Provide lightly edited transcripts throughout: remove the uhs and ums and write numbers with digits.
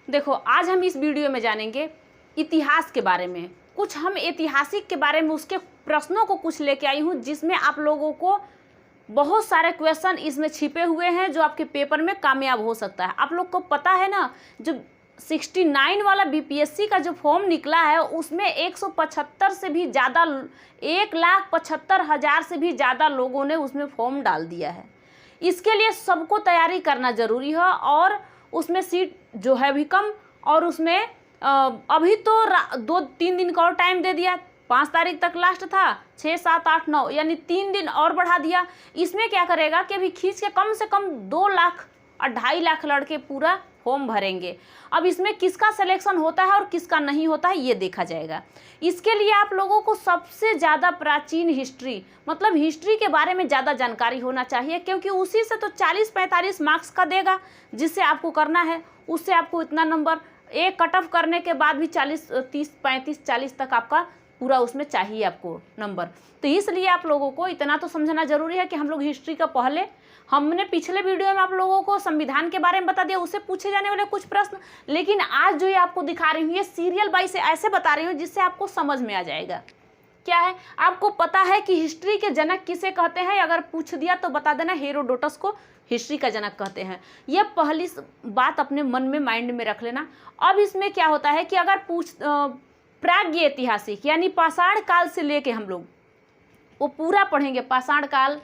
देखो, आज हम इस वीडियो में जानेंगे इतिहास के बारे में। कुछ हम ऐतिहासिक के बारे में उसके प्रश्नों को कुछ लेके आई हूँ, जिसमें आप लोगों को बहुत सारे क्वेश्चन इसमें छिपे हुए हैं जो आपके पेपर में कामयाब हो सकता है। आप लोग को पता है ना, जो 69 वाला बीपीएससी का जो फॉर्म निकला है उसमें 175 से भी ज़्यादा 1,75,000 से भी ज़्यादा लोगों ने उसमें फॉर्म डाल दिया है। इसके लिए सबको तैयारी करना ज़रूरी है, और उसमें सीट जो है भी कम, और उसमें अभी तो 2-3 दिन का और टाइम दे दिया। 5 तारीख तक लास्ट था, 6, 7, 8, 9 यानी 3 दिन और बढ़ा दिया। इसमें क्या करेगा कि अभी खींच के कम से कम 2 लाख और 2.5 लाख लड़के पूरा फॉर्म भरेंगे। अब इसमें किसका सिलेक्शन होता है और किसका नहीं होता है ये देखा जाएगा। इसके लिए आप लोगों को सबसे ज़्यादा प्राचीन हिस्ट्री, मतलब हिस्ट्री के बारे में ज़्यादा जानकारी होना चाहिए, क्योंकि उसी से तो 40-45 मार्क्स का देगा जिससे आपको करना है। उससे आपको इतना नंबर, एक कट ऑफ करने के बाद भी 40, 30, 35, 40 तक आपका पूरा उसमें चाहिए आपको नंबर। तो इसलिए आप लोगों को इतना तो समझना जरूरी है कि हम लोग हिस्ट्री का पहले, हमने पिछले वीडियो में आप लोगों को संविधान के बारे में बता दिया, उससे पूछे जाने वाले कुछ प्रश्न, लेकिन आज जो ये आपको दिखा रही हूँ ये सीरियल बाई से ऐसे बता रही हूँ जिससे आपको समझ में आ जाएगा। क्या है, आपको पता है कि हिस्ट्री के जनक किसे कहते हैं? अगर पूछ दिया तो बता देना, हेरोडोटस को हिस्ट्री का जनक कहते हैं। यह पहली बात अपने मन में, माइंड में रख लेना। अब इसमें क्या होता है कि अगर प्राग्ञ ऐतिहासिक यानी पाषाण काल से लेके हम लोग वो पूरा पढ़ेंगे। पाषाण काल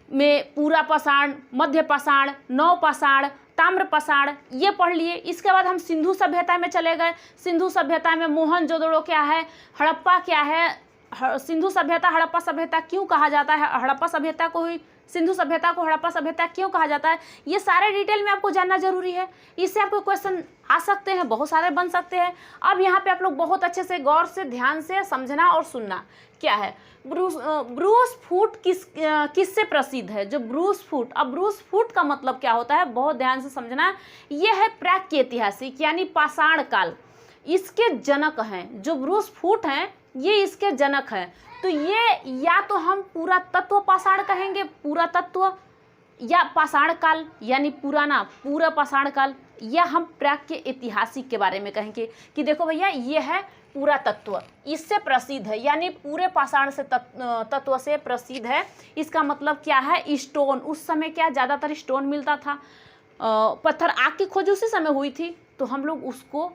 में पूरा पाषाण, मध्य पाषाण, नव पाषाण, ताम्र पाषाण, ये पढ़ लिए। इसके बाद हम सिंधु सभ्यता में चले गए। सिंधु सभ्यता में मोहनजोदड़ो क्या है, हड़प्पा क्या है, सिंधु सभ्यता हड़प्पा सभ्यता क्यों कहा जाता है, हड़प्पा सभ्यता को ही सिंधु सभ्यता को हड़प्पा सभ्यता क्यों कहा जाता है, ये सारे डिटेल में आपको जानना जरूरी है। इससे आपको क्वेश्चन आ सकते हैं, बहुत सारे बन सकते हैं। अब यहाँ पे आप लोग बहुत अच्छे से, गौर से, ध्यान से समझना और सुनना। क्या है, ब्रूस फूट किससे प्रसिद्ध है? जो ब्रूस फूट, अब ब्रूस फूट का मतलब क्या होता है, बहुत ध्यान से समझना। ये है प्राच्य ऐतिहासिक यानी पाषाण काल, इसके जनक हैं। जो ब्रूस फूट हैं ये इसके जनक हैं। तो ये या तो हम पूरा तत्व पाषाण कहेंगे, पूरा तत्व, या पाषाण काल यानी पुराना पूरा पाषाण काल, या हम प्राच्य ऐतिहासिक के बारे में कहेंगे कि देखो भैया ये है पूरा तत्व, इससे प्रसिद्ध है, यानी पूरे पाषाण से तत्व से प्रसिद्ध है। इसका मतलब क्या है, स्टोन, उस समय क्या ज़्यादातर स्टोन मिलता था, पत्थर, आग की खोज उसी समय हुई थी, तो हम लोग उसको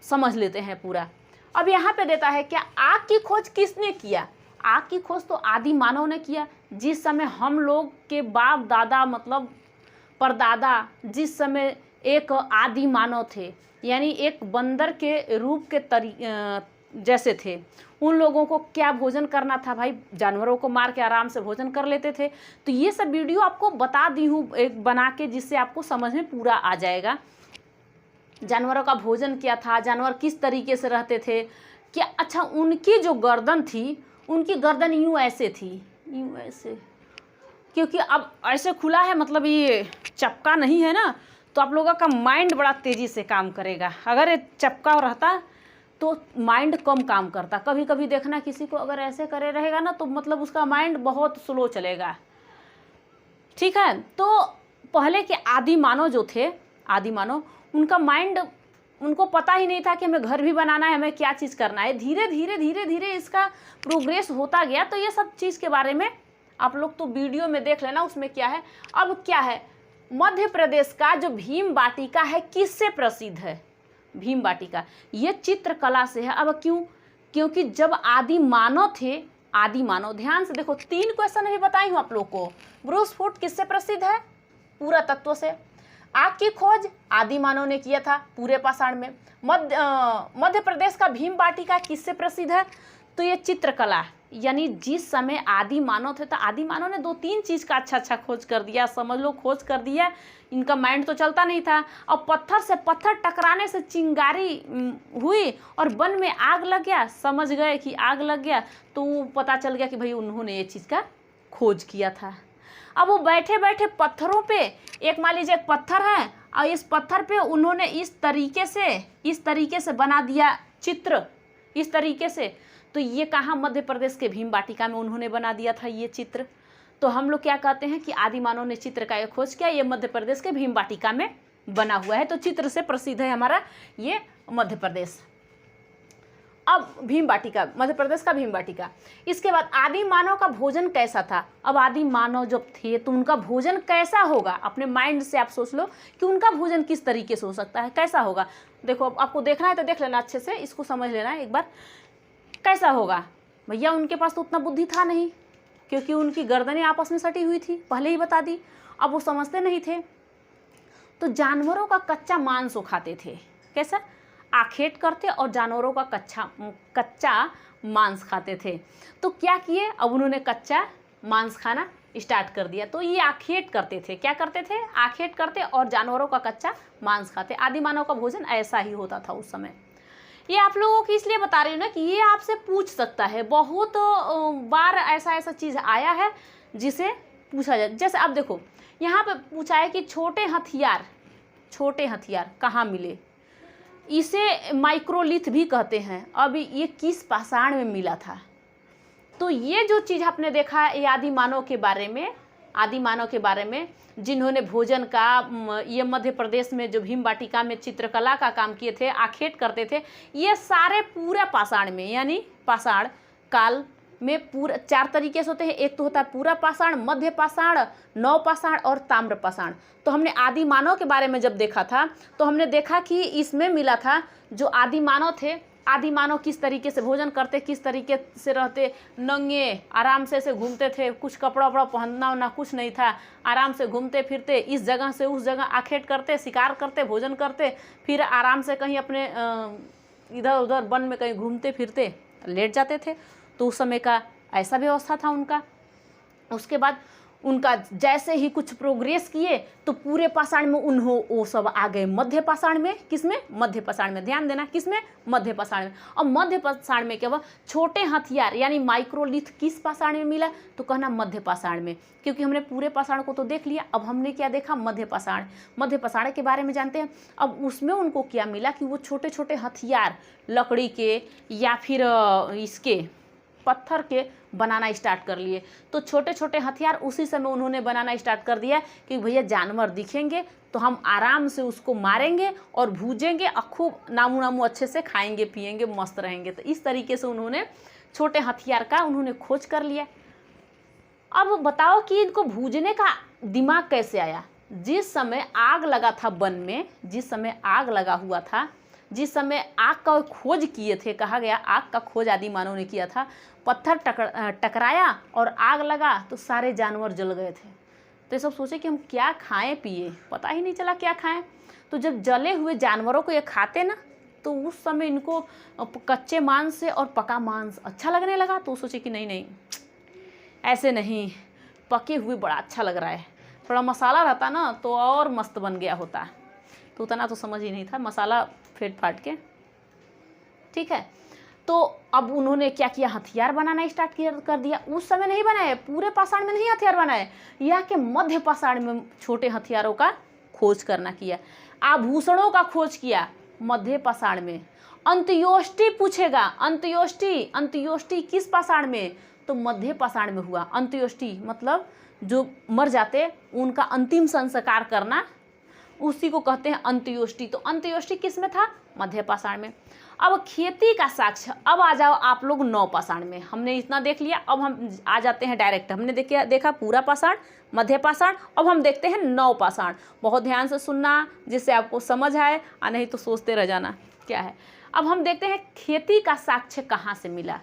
समझ लेते हैं पूरा। अब यहाँ पे देता है क्या, आग की खोज किसने किया? आग की खोज तो आदि मानव ने किया। जिस समय हम लोग के बाप दादा, मतलब परदादा, जिस समय एक आदि मानव थे, यानी एक बंदर के रूप के जैसे थे, उन लोगों को क्या भोजन करना था भाई? जानवरों को मार के आराम से भोजन कर लेते थे। तो ये सब वीडियो आपको बता दी हूँ एक बना के, जिससे आपको समझ में पूरा आ जाएगा। जानवरों का भोजन क्या था, जानवर किस तरीके से रहते थे, क्या, अच्छा उनकी जो गर्दन थी, उनकी गर्दन यूँ ऐसे थी, यूँ ऐसे, क्योंकि अब ऐसे खुला है, मतलब ये चपका नहीं है ना, तो आप लोगों का माइंड बड़ा तेज़ी से काम करेगा। अगर ये चपका रहता तो माइंड कम काम करता। कभी कभी देखना किसी को अगर ऐसे करे रहेगा ना, तो मतलब उसका माइंड बहुत स्लो चलेगा। ठीक है, तो पहले के आदि मानव जो थे, आदि मानव, उनका माइंड, उनको पता ही नहीं था कि हमें घर भी बनाना है, हमें क्या चीज़ करना है। धीरे धीरे धीरे धीरे इसका प्रोग्रेस होता गया। तो ये सब चीज़ के बारे में आप लोग तो वीडियो में देख लेना, उसमें क्या है। अब क्या है, मध्य प्रदेश का जो भीम बाटिका है किससे प्रसिद्ध है? भीम बाटिका ये चित्रकला से है। अब क्यों? क्योंकि जब आदि मानव थे, आदि मानव, ध्यान से देखो, 3 क्वेश्चन अभी बताई हूँ आप लोग को। ब्रूस फूट किससे प्रसिद्ध है? पूरा तत्व से। आग की खोज आदि मानव ने किया था पूरे पाषाण में। मध्य प्रदेश का भीम बाटिका किससे प्रसिद्ध है? तो ये चित्रकला, यानी जिस समय आदि मानव थे, तो आदि मानव ने 2-3 चीज़ का अच्छा खोज कर दिया, समझ लो खोज कर दिया। इनका माइंड तो चलता नहीं था, और पत्थर से पत्थर टकराने से चिंगारी हुई और वन में आग लग गया। समझ गए कि आग लग गया, तो पता चल गया कि भाई उन्होंने ये चीज़ का खोज किया था। अब वो बैठे बैठे पत्थरों पे, एक मान लीजिए एक पत्थर है, और इस पत्थर पे उन्होंने इस तरीके से बना दिया चित्र, इस तरीके से। तो ये कहाँ? मध्य प्रदेश के भीम बाटिका में उन्होंने बना दिया था ये चित्र। तो हम लोग क्या कहते हैं कि आदि मानव ने चित्र का ये खोज किया, ये मध्य प्रदेश के भीम बाटिका में बना हुआ है। तो चित्र से प्रसिद्ध है हमारा ये मध्य प्रदेश। अब भीमबाटिका, मध्य प्रदेश का भीमबाटिका। इसके बाद आदि मानव का भोजन कैसा था। अब आदि मानव जब थे तो उनका भोजन कैसा होगा, अपने माइंड से आप सोच लो कि उनका भोजन किस तरीके से हो सकता है, कैसा होगा। देखो अब आपको देखना है तो देख लेना, अच्छे से इसको समझ लेना है एक बार, कैसा होगा। भैया उनके पास तो उतना बुद्धि था नहीं, क्योंकि उनकी गर्दनें आपस में सटी हुई थी, पहले ही बता दी। अब वो समझते नहीं थे, तो जानवरों का कच्चा मांस वो खाते थे। कैसा, आखेट करते और जानवरों का कच्चा मांस खाते थे। तो क्या किए, अब उन्होंने कच्चा मांस खाना स्टार्ट कर दिया। तो ये आखेट करते थे, क्या करते थे, आखेट करते और जानवरों का कच्चा मांस खाते। आदि मानव का भोजन ऐसा ही होता था उस समय। ये आप लोगों की इसलिए बता रही हूँ ना कि ये आपसे पूछ सकता है, बहुत बार ऐसा चीज़ आया है जिसे पूछा जाए। जैसे अब देखो यहाँ पे पूछा है कि छोटे हथियार कहाँ मिले, इसे माइक्रोलिथ भी कहते हैं। अब ये किस पाषाण में मिला था। तो ये जो चीज़ आपने देखा है ये आदि मानव के बारे में जिन्होंने भोजन का, ये मध्य प्रदेश में जो भीमबाटिका में चित्रकला का काम किए थे, आखेट करते थे, ये सारे पूरा पाषाण में, यानी पाषाण काल में पूरा 4 तरीके से होते हैं। एक तो होता है पूरा पाषाण, मध्य पाषाण, नव पाषाण और ताम्र पाषाण। तो हमने आदि मानव के बारे में जब देखा था तो हमने देखा कि इसमें मिला था जो आदि मानव थे, आदि मानव किस तरीके से भोजन करते, किस तरीके से रहते, नंगे आराम से घूमते थे, कुछ कपड़ा वपड़ा पहनना उना कुछ नहीं था, आराम से घूमते फिरते, इस जगह से उस जगह आखेट करते, शिकार करते, भोजन करते, फिर आराम से कहीं अपने इधर उधर वन में कहीं घूमते फिरते लेट जाते थे। तो उस समय का ऐसा व्यवस्था था उनका। उसके बाद उनका जैसे ही कुछ प्रोग्रेस किए तो पूरे पाषाण में वो सब आ गए मध्य पाषाण में। किसमें, मध्य पाषाण में। ध्यान देना, किसमें, मध्य पाषाण में। और मध्य पाषाण में क्या हुआ, छोटे हथियार यानी माइक्रोलिथ किस पाषाण में मिला, तो कहना मध्य पाषाण में, क्योंकि हमने पूरे पाषाण को तो देख लिया। अब हमने क्या देखा, मध्य पाषाण। मध्य पाषाण के बारे में जानते हैं। अब उसमें उनको क्या मिला कि वो छोटे छोटे हथियार लकड़ी के या फिर इसके पत्थर के बनाना स्टार्ट कर लिए। तो छोटे छोटे हथियार उसी समय उन्होंने बनाना स्टार्ट कर दिया कि भैया जानवर दिखेंगे तो हम आराम से उसको मारेंगे और भूजेंगे और खूब नामू अच्छे से खाएंगे पिएंगे, मस्त रहेंगे। तो इस तरीके से उन्होंने छोटे हथियार का उन्होंने खोज कर लिया। अब बताओ कि इनको भूजने का दिमाग कैसे आया। जिस समय आग लगा था वन में, जिस समय आग लगा हुआ था, जिस समय आग का खोज किए थे, कहा गया आग का खोज आदि मानव ने किया था, पत्थर टकराया और आग लगा तो सारे जानवर जल गए थे। तो ये सब सोचे कि हम क्या खाएं पिए, पता ही नहीं चला क्या खाएं। तो जब जले हुए जानवरों को ये खाते ना तो उस समय इनको कच्चे मांस से और पका मांस अच्छा लगने लगा। तो सोचे कि नहीं ऐसे नहीं, पके हुए बड़ा अच्छा लग रहा है, थोड़ा मसाला रहता ना तो और मस्त बन गया होता। तो उतना तो समझ ही नहीं था, मसाला फेंट फाट के, ठीक है। तो अब उन्होंने क्या किया, हथियार बनाना स्टार्ट कर दिया। उस समय नहीं बनाए, पूरे पाषाण में नहीं हथियार बनाए, यह के मध्य पाषाण में छोटे हथियारों का खोज करना किया। आभूषणों का खोज किया मध्य पाषाण में। अंत्योष्टि पूछेगा, अंत्योष्टि किस पाषाण में, तो मध्य पाषाण में हुआ। अंत्योष्टि मतलब जो मर जाते उनका अंतिम संस्कार करना, उसी को कहते हैं अंत्योष्टि। तो अंत्योष्टि किस में था, मध्य पाषाण में। अब खेती का साक्ष्य, अब आ जाओ आप लोग नव पाषाण में। हमने इतना देख लिया, अब हम आ जाते हैं डायरेक्ट। हमने देखा पूरा पाषाण, मध्य पाषाण, अब हम देखते हैं नव पाषाण। बहुत ध्यान से सुनना जिससे आपको समझ आए, और नहीं तो सोचते रह जाना क्या है। अब हम देखते हैं खेती का साक्ष्य कहाँ से मिला।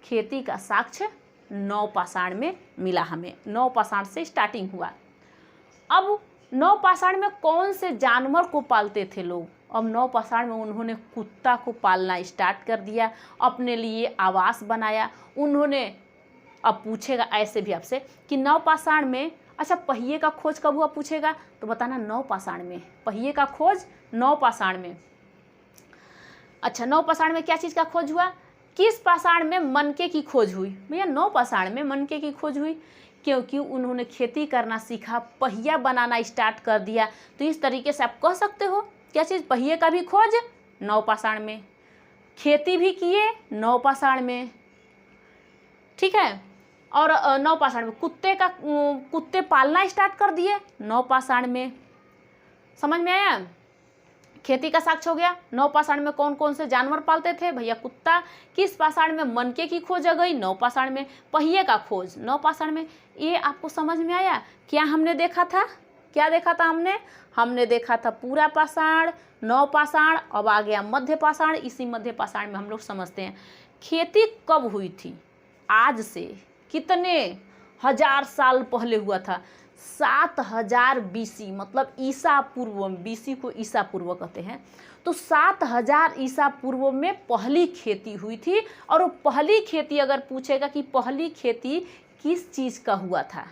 खेती का साक्ष्य नव पाषाण में मिला हमें, नव पाषाण से स्टार्टिंग हुआ। अब नव पाषाण में कौन से जानवर को पालते थे लोग, अब नव पाषाण में उन्होंने कुत्ता को पालना स्टार्ट कर दिया, अपने लिए आवास बनाया उन्होंने। अब पूछेगा ऐसे भी आपसे कि नव पाषाण में, अच्छा पहिए का खोज कब हुआ पूछेगा, तो बताना नव पाषाण में। पहिए का खोज नव पाषाण में। अच्छा नव पाषाण में क्या चीज़ का खोज हुआ, किस पाषाण में मनके की खोज हुई, भैया नव पाषाण में मनके की खोज हुई, क्योंकि उन्होंने खेती करना सीखा, पहिया बनाना स्टार्ट कर दिया। तो इस तरीके से आप कह सकते हो क्या चीज़, पहिए का भी खोज नव पाषाण में, खेती भी किए नव पाषाण में, ठीक है। और नव पाषाण में कुत्ते पालना स्टार्ट कर दिए नव पाषाण में, समझ में आया? खेती का साक्ष्य हो गया। नवपाषाण में कौन कौन से जानवर पालते थे भैया? कुत्ता। किस पाषाण में मनके की खोज आ गई? नवपाषाण में। पहिए का खोज नवपाषाण में। ये आपको समझ में आया? क्या हमने देखा था? क्या देखा था हमने देखा था पूरा पाषाण, नवपाषाण, अब आ गया मध्य पाषाण। इसी मध्य पाषाण में हम लोग समझते हैं खेती कब हुई थी। आज से कितने हजार साल पहले हुआ था? 7000 BC, मतलब ईसा पूर्व। BC को ईसा पूर्व कहते हैं। तो 7000 ईसा पूर्व में पहली खेती हुई थी। और वो पहली खेती अगर पूछेगा कि पहली खेती किस चीज़ का हुआ था,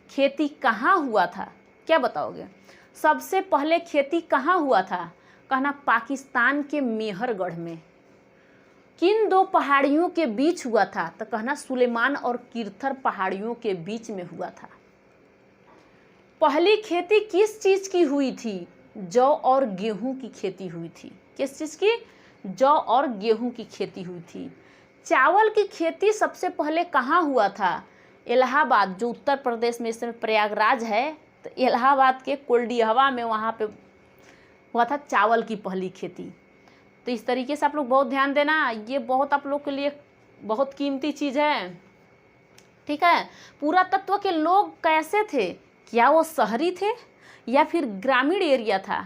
खेती कहाँ हुआ था, क्या बताओगे? सबसे पहले खेती कहाँ हुआ था? कहना पाकिस्तान के मेहरगढ़ में। किन दो पहाड़ियों के बीच हुआ था? तो कहना सुलेमान और किरथर पहाड़ियों के बीच में हुआ था। पहली खेती किस चीज की हुई थी? जौ और गेहूं की खेती हुई थी। किस चीज की? जौ और गेहूं की खेती हुई थी। चावल की खेती सबसे पहले कहाँ हुआ था? इलाहाबाद, जो उत्तर प्रदेश में इस समय प्रयागराज है, तो इलाहाबाद के कोल्डिहवा में वहाँ पे हुआ था चावल की पहली खेती। तो इस तरीके से आप लोग बहुत ध्यान देना, ये बहुत आप लोग के लिए बहुत कीमती चीज़ है। ठीक है, पुरातत्व के लोग कैसे थे? क्या वो शहरी थे या फिर ग्रामीण एरिया था?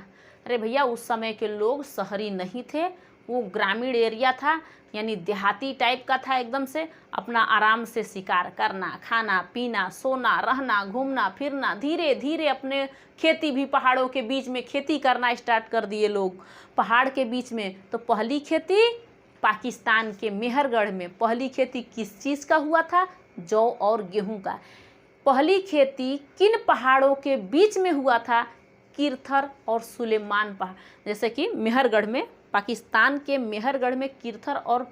अरे भैया उस समय के लोग शहरी नहीं थे, वो ग्रामीण एरिया था, यानी देहाती टाइप का था एकदम से। अपना आराम से शिकार करना, खाना पीना, सोना, रहना, घूमना फिरना, धीरे धीरे अपने खेती भी पहाड़ों के बीच में खेती करना स्टार्ट कर दिए लोग, पहाड़ के बीच में। तो पहली खेती पाकिस्तान के मेहरगढ़ में पहली खेती किस चीज़ का हुआ था? जौ और गेहूं का। पहली खेती किन पहाड़ों के बीच में हुआ था? किरथर और सुलेमान पहाड़। जैसे कि मेहरगढ़ में, पाकिस्तान के मेहरगढ़ में किरथर और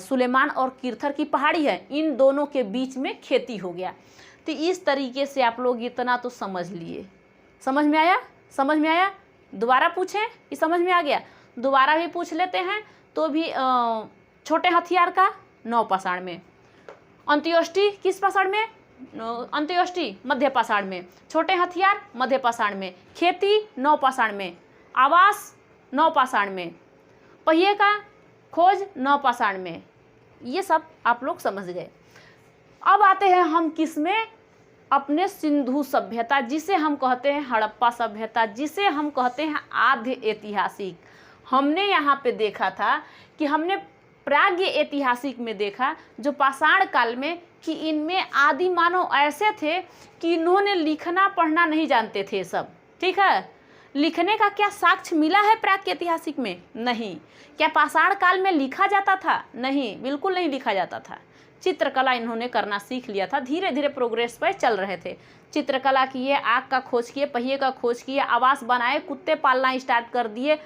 सुलेमान और किरथर की पहाड़ी है, इन दोनों के बीच में खेती हो गया। तो इस तरीके से आप लोग इतना तो समझ लिए। समझ में आया? समझ में आया? दोबारा पूछें कि समझ में आ गया? दोबारा भी पूछ लेते हैं तो भी। छोटे हथियार का नवपाषाण में। अंत्योष्टि किस पाषाण में? अंत्योष्टि मध्य पाषाण में। छोटे हथियार मध्य पाषाण में। खेती नवपाषाण में। आवास नवपाषाण में। पहिए का खोज नवपाषाण में। ये सब आप लोग समझ गए। अब आते हैं हम किस में? अपने सिंधु सभ्यता, जिसे हम कहते हैं हड़प्पा सभ्यता, जिसे हम कहते हैं आद्य ऐतिहासिक। हमने यहाँ पे देखा था कि हमने प्राग्ञ ऐतिहासिक में देखा, जो पाषाण काल में, कि इनमें आदि मानव ऐसे थे कि इन्होंने लिखना पढ़ना नहीं जानते थे सब। ठीक है, लिखने का क्या साक्ष्य मिला है प्राग्ञ ऐतिहासिक में? नहीं। क्या पाषाण काल में लिखा जाता था? नहीं, बिल्कुल नहीं लिखा जाता था। चित्रकला इन्होंने करना सीख लिया था, धीरे धीरे प्रोग्रेस पर चल रहे थे। चित्रकला किए, आग का खोज किए, पहिए का खोज किए, आवास बनाए, कुत्ते पालना स्टार्ट कर दिए।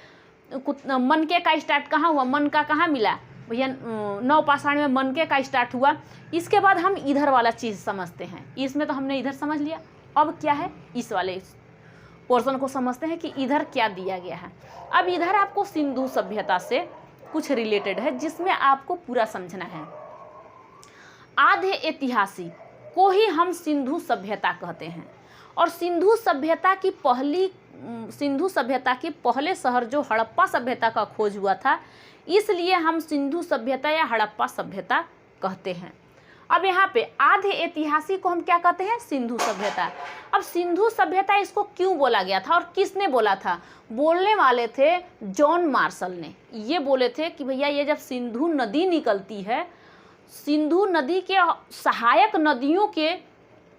मनके का स्टार्ट कहाँ हुआ? मन का कहाँ मिला भैया? नवपाषाण में मनके का स्टार्ट हुआ। इसके बाद हम इधर वाला चीज़ समझते हैं। इसमें तो हमने इधर समझ लिया, अब क्या है इस वाले पोर्शन को समझते हैं कि इधर क्या दिया गया है। अब इधर आपको सिंधु सभ्यता से कुछ रिलेटेड है, जिसमें आपको पूरा समझना है। आद्य ऐतिहासिक को ही हम सिंधु सभ्यता कहते हैं। और सिंधु सभ्यता के पहले शहर जो हड़प्पा सभ्यता का खोज हुआ था, इसलिए हम सिंधु सभ्यता या हड़प्पा सभ्यता कहते हैं। अब यहाँ पे आद्य ऐतिहासिक को हम क्या कहते हैं? सिंधु सभ्यता। अब सिंधु सभ्यता इसको क्यों बोला गया था और किसने बोला था? बोलने वाले थे जॉन मार्शल ने। ये बोले थे कि भैया ये जब सिंधु नदी निकलती है, सिंधु नदी के सहायक नदियों के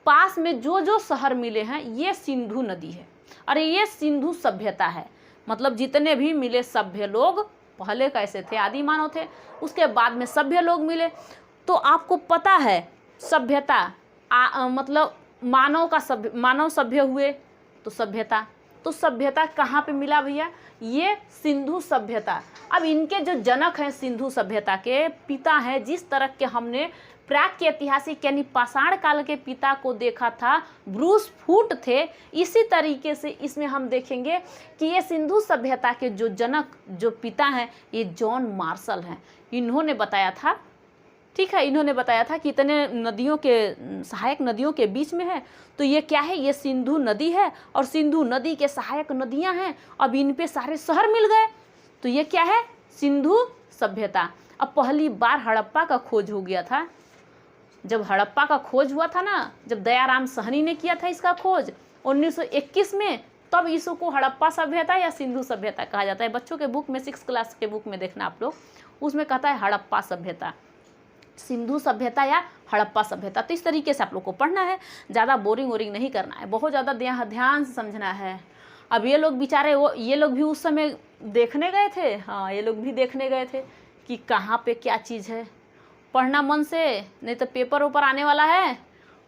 पास में जो जो शहर मिले हैं, ये सिंधु नदी है और ये सिंधु सभ्यता है। मतलब जितने भी मिले सभ्य लोग, पहले कैसे थे? आदि मानव थे, उसके बाद में सभ्य लोग मिले। तो आपको पता है सभ्यता मतलब मानव सभ्य हुए तो सभ्यता। तो सभ्यता कहाँ पे मिला भैया? ये सिंधु सभ्यता। अब इनके जो जनक हैं सिंधु सभ्यता के पिता हैं, जिस तरह के हमने प्राक ऐतिहासिक यानी पाषाण काल के पिता को देखा था, ब्रूस फूट थे, इसी तरीके से इसमें हम देखेंगे कि ये सिंधु सभ्यता के जो जनक, जो पिता हैं, ये जॉन मार्शल हैं। इन्होंने बताया था ठीक है, इन्होंने बताया था कि इतने नदियों के सहायक नदियों के बीच में है, तो ये क्या है, ये सिंधु नदी है और सिंधु नदी के सहायक नदियां हैं। अब इन पे सारे शहर मिल गए, तो ये क्या है, सिंधु सभ्यता। अब पहली बार हड़प्पा का खोज हो गया था। जब हड़प्पा का खोज हुआ था ना, जब दयाराम साहनी ने किया था इसका खोज 1921 में, तब इसको हड़प्पा सभ्यता या सिंधु सभ्यता कहा जाता है। बच्चों के बुक में 6 क्लास के बुक में देखना आप लोग, उसमें कहता है हड़प्पा सभ्यता, सिंधु सभ्यता या हड़प्पा सभ्यता। तो इस तरीके से आप लोग को पढ़ना है, ज़्यादा बोरिंग वोरिंग नहीं करना है, बहुत ज़्यादा ध्यान से समझना है। अब ये लोग बेचारे, ये लोग भी उस समय देखने गए थे, हाँ ये लोग भी देखने गए थे कि कहाँ पे क्या चीज़ है। पढ़ना मन से, नहीं तो पेपर ऊपर आने वाला है,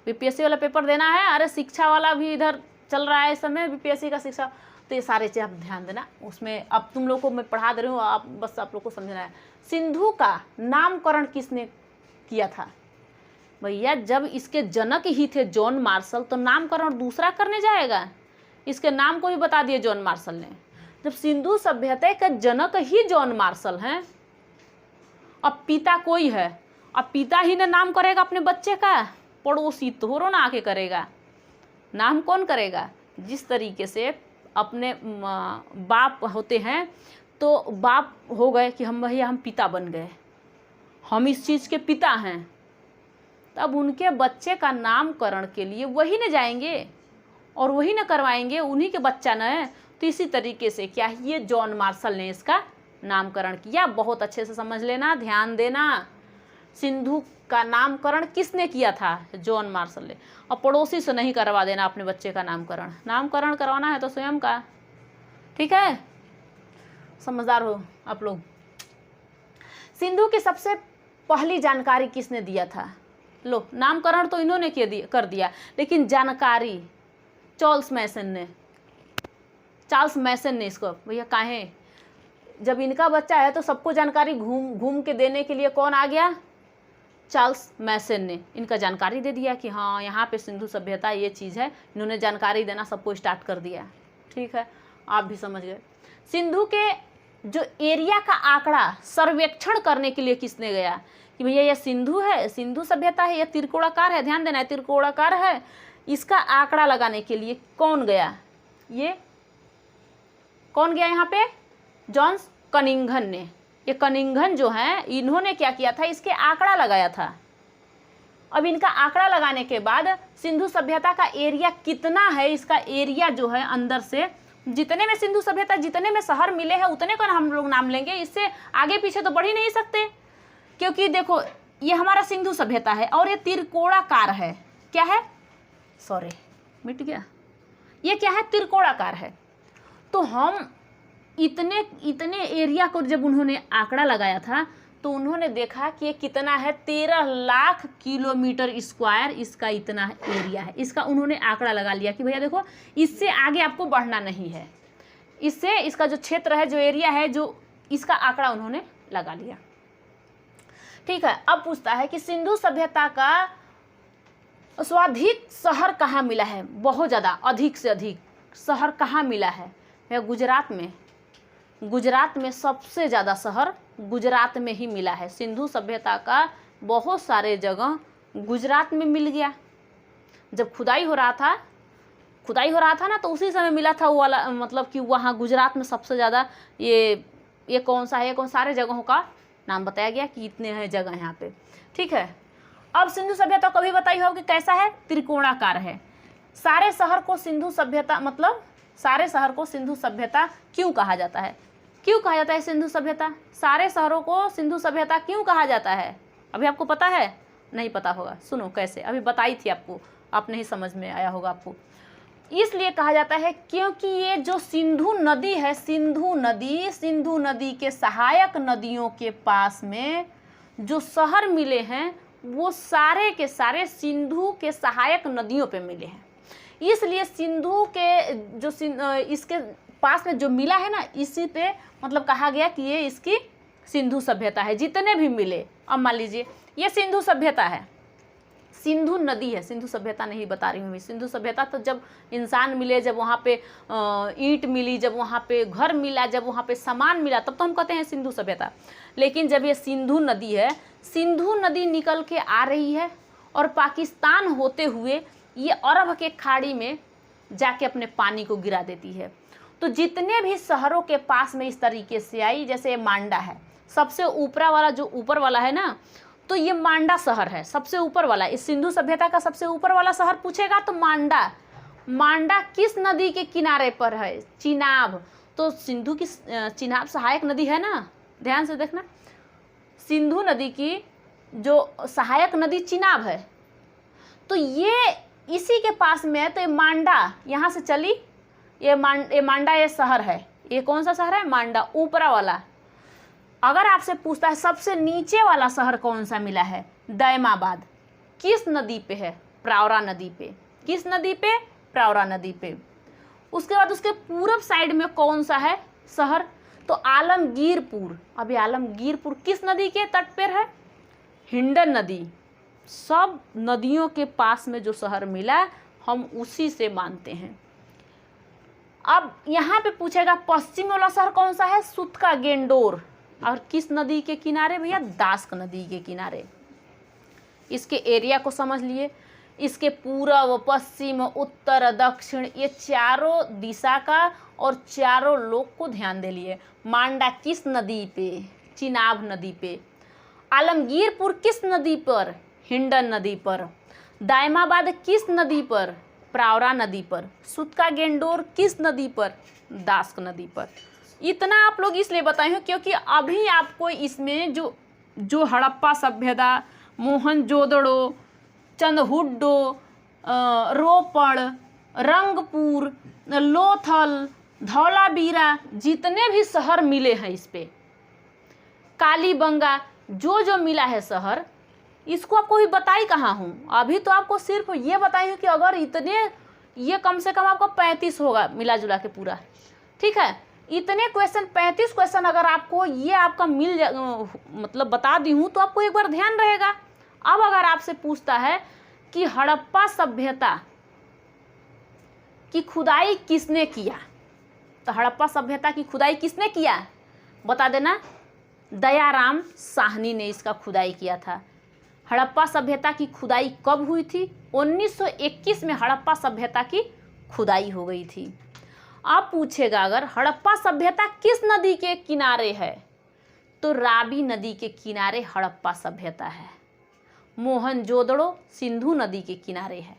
बीपीएससी वाला पेपर देना है। अरे शिक्षा वाला भी इधर चल रहा है इस समय, बीपीएससी का शिक्षा, तो ये सारे चीज़ आप ध्यान देना उसमें। अब तुम लोग को मैं पढ़ा दे रही हूँ, आप बस आप लोग को समझना है। सिंधु का नामकरण किसने किया था? भैया जब इसके जनक ही थे जॉन मार्शल, तो नामकरण दूसरा करने जाएगा? इसके नाम को ही बता दिए जॉन मार्शल ने। जब सिंधु सभ्यता का जनक ही जॉन मार्शल हैं, अब पिता कोई है, अब पिता ही ने नाम करेगा अपने बच्चे का, पड़ोसी थोड़ो ना आके करेगा। नाम कौन करेगा? जिस तरीके से अपने बाप होते हैं, तो बाप हो गए कि हम भैया हम पिता बन गए, हम इस चीज़ के पिता हैं, तब उनके बच्चे का नामकरण के लिए वही न जाएंगे और वही न करवाएंगे, उन्हीं के बच्चा न है। तो इसी तरीके से क्या ये जॉन मार्शल ने इसका नामकरण किया। बहुत अच्छे से समझ लेना, ध्यान देना। सिंधु का नामकरण किसने किया था? जॉन मार्शल ने। और पड़ोसी से नहीं करवा देना अपने बच्चे का नामकरण। नामकरण करवाना है तो स्वयं का, ठीक है, समझदार हो आप लोग। सिंधु की सबसे पहली जानकारी किसने दिया था? लो, नामकरण तो इन्होंने कर दिया, लेकिन जानकारी चार्ल्स मैसन ने इसको, भैया काहे, जब इनका बच्चा है तो सबको जानकारी घूम के देने के लिए कौन आ गया? चार्ल्स मैसन ने इनका जानकारी दे दिया कि हाँ यहाँ पे सिंधु सभ्यता ये चीज़ है। इन्होंने जानकारी देना सबको स्टार्ट कर दिया, ठीक है, आप भी समझ गए। सिंधु के जो एरिया का आंकड़ा सर्वेक्षण करने के लिए किसने गया कि भैया ये सिंधु है, सिंधु सभ्यता है, ये त्रिकोणाकार है, ध्यान देना है त्रिकोणाकार है, इसका आंकड़ा लगाने के लिए कौन गया? ये कौन गया यहाँ पे? जॉन कनिंघन ने। ये कनिंघन जो है, इन्होंने क्या किया था? इसके आंकड़ा लगाया था। अब इनका आंकड़ा लगाने के बाद सिंधु सभ्यता का एरिया कितना है, इसका एरिया जो है अंदर से, जितने में सिंधु सभ्यता, जितने में शहर मिले हैं उतने का हम लोग नाम लेंगे, इससे आगे पीछे तो बढ़ ही नहीं सकते। क्योंकि देखो ये हमारा सिंधु सभ्यता है और ये त्रिकोणाकार है। क्या है? सॉरी मिट गया। ये क्या है? त्रिकोणाकार है। तो हम इतने एरिया को जब उन्होंने आंकड़ा लगाया था तो उन्होंने देखा कि ये कितना है, 13 लाख किलोमीटर स्क्वायर इसका इतना एरिया है। इसका उन्होंने आंकड़ा लगा लिया कि भैया देखो इससे आगे आपको बढ़ना नहीं है, इससे इसका जो क्षेत्र है, जो एरिया है, जो इसका आंकड़ा उन्होंने लगा लिया, ठीक है। अब पूछता है कि सिंधु सभ्यता का सर्वाधिक शहर कहाँ मिला है? बहुत ज़्यादा, अधिक से अधिक शहर कहाँ मिला है? गुजरात में। गुजरात में सबसे ज़्यादा शहर गुजरात में ही मिला है। सिंधु सभ्यता का बहुत सारे जगह गुजरात में मिल गया। जब खुदाई हो रहा था ना, तो उसी समय मिला था वो वाला, मतलब कि वहाँ गुजरात में सबसे ज़्यादा ये कौन सा है, ये कौन, सारे जगहों का नाम बताया गया कि इतने हैं जगह यहाँ पे, ठीक है। अब सिंधु सभ्यता कभी बताई हो कि कैसा है? त्रिकोणाकार है। सारे शहर को सिंधु सभ्यता, मतलब सारे शहर को सिंधु सभ्यता क्यों कहा जाता है? क्यों कहा जाता है सिंधु सभ्यता? सारे शहरों को सिंधु सभ्यता क्यों कहा जाता है? अभी आपको पता है? नहीं पता होगा, सुनो कैसे, अभी बताई थी आपको, आप नहीं समझ में आया होगा आपको। इसलिए कहा जाता है क्योंकि ये जो सिंधु नदी है, सिंधु नदी के सहायक नदियों के पास में जो शहर मिले हैं वो सारे के सारे सिंधु के सहायक नदियों पे मिले हैं। इसलिए सिंधु के जो इसके पास में जो मिला है ना, इसी पे मतलब कहा गया कि ये इसकी सिंधु सभ्यता है। जितने भी मिले, अब मान लीजिए ये सिंधु सभ्यता है, सिंधु नदी है, सिंधु सभ्यता नहीं बता रही हूँ मैं। सिंधु सभ्यता तो जब इंसान मिले, जब वहाँ पे ईंट मिली, जब वहाँ पे घर मिला, जब वहाँ पे सामान मिला, तब तो हम कहते हैं सिंधु सभ्यता। लेकिन जब ये सिंधु नदी है, सिंधु नदी निकल के आ रही है और पाकिस्तान होते हुए ये अरब के खाड़ी में जाके अपने पानी को गिरा देती है। तो जितने भी शहरों के पास में इस तरीके से आई, जैसे ये मांडा है, सबसे ऊपरा वाला जो ऊपर वाला है ना, तो ये मांडा शहर है, सबसे ऊपर वाला। इस सिंधु सभ्यता का सबसे ऊपर वाला शहर पूछेगा तो मांडा। मांडा किस नदी के किनारे पर है? चिनाब। तो सिंधु की चिनाब सहायक नदी है ना, ध्यान से देखना। सिंधु नदी की जो सहायक नदी चिनाब है, तो ये इसी के पास में है। तो ये मांडा यहाँ से चली, ये मांडा ये शहर है। ये कौन सा शहर है? मांडा, ऊपरा वाला। अगर आपसे पूछता है सबसे नीचे वाला शहर कौन सा मिला है? दैमाबाद। किस नदी पे है? प्रावरा नदी पे। किस नदी पे? प्रावरा नदी पे। उसके बाद उसके पूरब साइड में कौन सा है शहर? तो आलमगीरपुर। अभी आलमगीरपुर किस नदी के तट पर है? हिंडन नदी। सब नदियों के पास में जो शहर मिला हम उसी से मानते हैं। अब यहाँ पे पूछेगा पश्चिम वाला शहर कौन सा है? सुतका गेंडोर। और किस नदी के किनारे भैया? दास्क नदी के किनारे। इसके एरिया को समझ लिए। इसके पूर्व, पश्चिम, उत्तर, दक्षिण, ये चारों दिशा का और चारों लोग को ध्यान दे लिए। मांडा किस नदी पे? चिनाब नदी पे। आलमगीरपुर किस नदी पर? हिंडन नदी पर। दायमाबाद किस नदी पर? प्रावरा नदी पर। सुतका गेंडोर किस नदी पर? दास्क नदी पर। इतना आप लोग इसलिए बताए हो क्योंकि अभी आपको इसमें जो हड़प्पा सभ्यता, मोहनजोदड़ो, चंदहुड्डो, रोपड़, रंगपुर, लोथल, धौलावीरा, जितने भी शहर मिले हैं इस पे, कालीबंगा, जो मिला है शहर, इसको आपको भी बताई कहाँ हूँ। अभी तो आपको सिर्फ ये बताई हूँ कि अगर इतने, ये कम से कम आपको 35 होगा मिला जुला के पूरा, ठीक है। इतने क्वेश्चन, 35 क्वेश्चन अगर आपको ये आपका मतलब बता दी हूँ तो आपको एक बार ध्यान रहेगा। अब अगर आपसे पूछता है कि हड़प्पा सभ्यता की खुदाई किसने किया, तो हड़प्पा सभ्यता की खुदाई किसने किया बता देना। दयाराम साहनी ने इसका खुदाई किया था। हड़प्पा सभ्यता की खुदाई कब हुई थी? 1921 में हड़प्पा सभ्यता की खुदाई हो गई थी। अब पूछेगा अगर हड़प्पा सभ्यता किस नदी के किनारे है, तो रावी नदी के किनारे हड़प्पा सभ्यता है। मोहनजोदड़ो सिंधु नदी के किनारे है।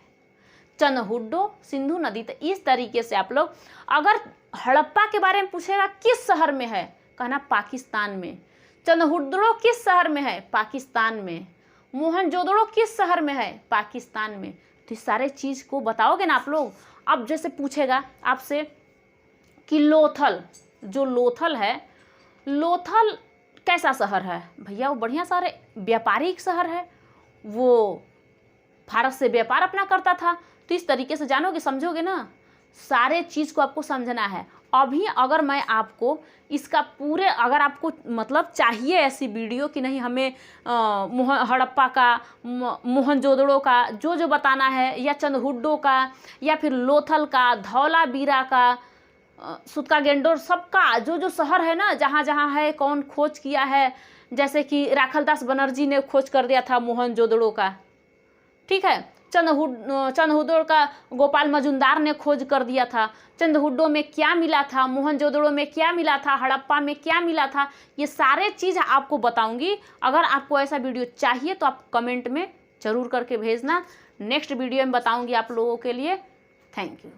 चंदहुड्डो सिंधु नदी। तो इस तरीके से आप लोग, अगर हड़प्पा के बारे में पूछेगा किस शहर में है, कहना पाकिस्तान में। चंदहुड्डो किस शहर में है? पाकिस्तान में। मोहनजोदड़ो किस शहर में है? पाकिस्तान में। तो इस सारे चीज़ को बताओगे ना आप लोग। अब जैसे पूछेगा आपसे कि लोथल, जो लोथल है, लोथल कैसा शहर है भैया? वो बढ़िया सारे व्यापारिक शहर है, वो भारत से व्यापार अपना करता था। तो इस तरीके से जानोगे, समझोगे ना, सारे चीज़ को आपको समझना है। अभी अगर मैं आपको इसका पूरे, अगर आपको मतलब चाहिए ऐसी वीडियो कि नहीं हमें हड़प्पा का, मोहनजोदड़ो का जो बताना है, या चंदहुड्डो का, या फिर लोथल का, धौलावीरा का, सुतका गेंडोर, सबका जो शहर है ना, जहाँ जहाँ है, कौन खोज किया है, जैसे कि राखलदास बनर्जी ने खोज कर दिया था मोहनजोदड़ो का, ठीक है। चंदहुड्डो का गोपाल मजुमदार ने खोज कर दिया था। चंदहुड्डो में क्या मिला था, मोहनजोदड़ो में क्या मिला था, हड़प्पा में क्या मिला था, ये सारे चीज़ आपको बताऊंगी। अगर आपको ऐसा वीडियो चाहिए तो आप कमेंट में ज़रूर करके भेजना। नेक्स्ट वीडियो में बताऊंगी आप लोगों के लिए। Thank you.